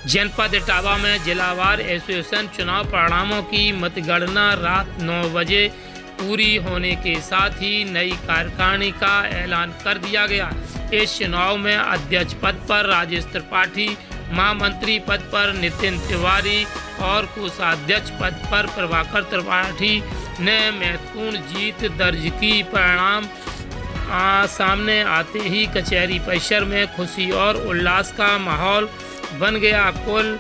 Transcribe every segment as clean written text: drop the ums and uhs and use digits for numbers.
जनपद इटावा में जिलावार एसोसिएशन चुनाव परिणामों की मतगणना रात 9 बजे पूरी होने के साथ ही नई कार्यकारिणी का ऐलान कर दिया गया। इस चुनाव में अध्यक्ष पद पर राजेश त्रिपाठी, महामंत्री पद पर नितिन तिवारी और कोषाध्यक्ष पद पर प्रभाकर त्रिपाठी ने महत्वपूर्ण जीत दर्ज की। परिणाम सामने आते ही कचहरी परिसर में खुशी और उल्लास का माहौल बन गया। कुल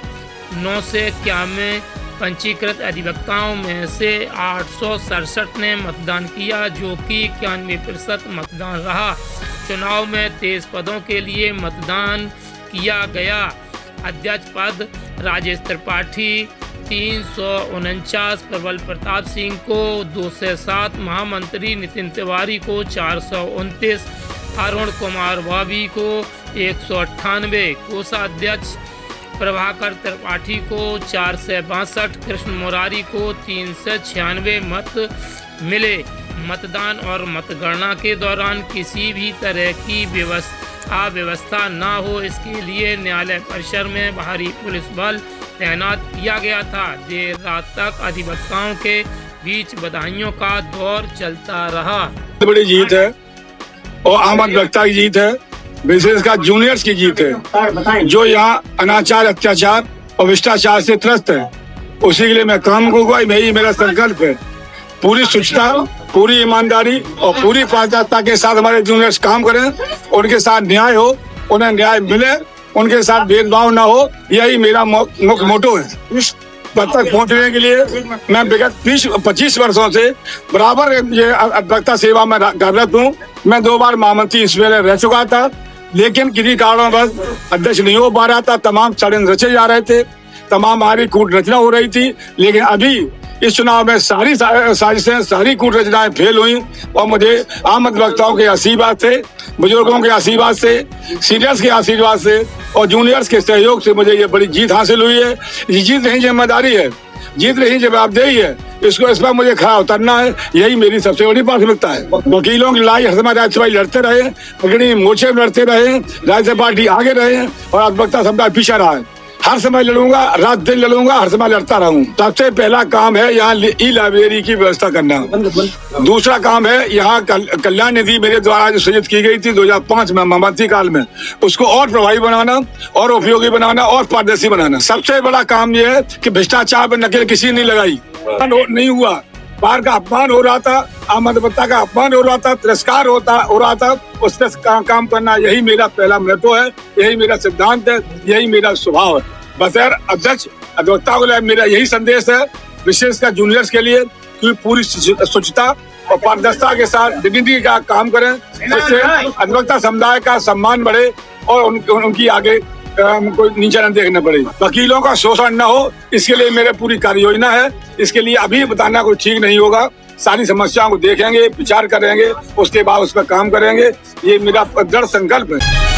991 पंजीकृत अधिवक्ताओं में से 867 ने मतदान किया, जो कि 91% मतदान रहा। चुनाव में 23 पदों के लिए मतदान किया गया। अध्यक्ष पद राजेश त्रिपाठी 349, प्रबल प्रताप सिंह को 207, महामंत्री नितिन तिवारी को 429, अरुण कुमार भाभी को 198, कोषाध्यक्ष प्रभाकर त्रिपाठी को 462, कृष्ण मुरारी को 396 मत मिले। मतदान और मतगणना के दौरान किसी भी तरह की अव्यवस्था न हो, इसके लिए न्यायालय परिसर में भारी पुलिस बल तैनात किया गया था। देर रात तक अधिवक्ताओं के बीच बधाइयों का दौर चलता रहा। बड़ी जीत है और आम अधिवक्ता की जीत है, विशेषकर जूनियर्स की जीत है, जो यहाँ अनाचार, अत्याचार और भ्रष्टाचार से त्रस्त है। उसी के लिए मैं काम करूंगा, यही मेरा संकल्प है। पूरी शुचिता, पूरी ईमानदारी और पूरी पारदर्शिता के साथ हमारे जूनियर्स काम करें, उनके साथ न्याय हो, उन्हें न्याय मिले, उनके साथ भेदभाव ना हो, यही मेरा मुख्य मोटो है। इस पद तक पहुँचने के लिए मैं विगत 20-25 वर्षों से बराबर ये अधिवक्ता सेवा में कार्यरत हूँ। मैं 2 बार महामंत्री इस वेले रह चुका था, लेकिन किसी कारणवश अध्यक्ष नहीं हो पा रहा था। तमाम षड्यंत्र रचे जा रहे थे, तमाम हमारी कूट रचना हो रही थी, लेकिन अभी इस चुनाव में सारी साजिशें, सारी कूट रचनाएं फेल हुई और मुझे आम अधिवक्ताओं के आशीर्वाद से, बुजुर्गों के आशीर्वाद से, सीनियर्स के आशीर्वाद से और जूनियर्स के सहयोग से मुझे ये बड़ी जीत हासिल हुई है। ये जीत रही जिम्मेदारी है, जीत रही जवाबदेही है, इस पर मुझे खड़ा उतरना है। यही मेरी सबसे बड़ी प्राथमिकता है। वकीलों की लड़ाई हर समय राज्यसभा लड़ते रहे, अग्रणी मोर्चे में लड़ते रहे, राज्य पार्टी आगे रहे और अधिवक्ता समुदाय पीछे रहा है। हर समय लड़ूंगा, रात दिन लड़ूंगा, हर समय लड़ता रहूं। सबसे पहला काम है यहाँ ई लाइब्रेरी की व्यवस्था करना। दूसरा काम है यहाँ कल्याण निधि मेरे द्वारा जो सृजित की गई थी 2005 में महामंत्री काल में, उसको और प्रभावी बनाना और उपयोगी बनाना और पारदर्शी बनाना। सबसे बड़ा काम यह है कि भ्रष्टाचार पर नकेल किसी ने लगाई नहीं हुआ। बाहर का अपमान हो रहा था, आम अधिवक्ता का अपमान हो रहा था, तिरस्कार हो रहा था, उस पर काम करना यही मेरा पहला महत्व है, यही मेरा सिद्धांत है, यही मेरा स्वभाव है। बतौर अध्यक्ष अधिवक्ता को मेरा यही संदेश है, विशेषकर जूनियर्स के लिए, कि पूरी स्वच्छता और पारदर्शिता के साथ डिग्निटी का काम करें, जिससे अधिवक्ता समुदाय का सम्मान बढ़े और उनकी आगे कोई नीचा न देखना पड़े। वकीलों का शोषण न हो, इसके लिए मेरे पूरी कार्य योजना है। इसके लिए अभी बताना कोई ठीक नहीं होगा। सारी समस्याओं को देखेंगे, विचार करेंगे, उसके बाद उस पर काम करेंगे। ये मेरा दृढ़ संकल्प है।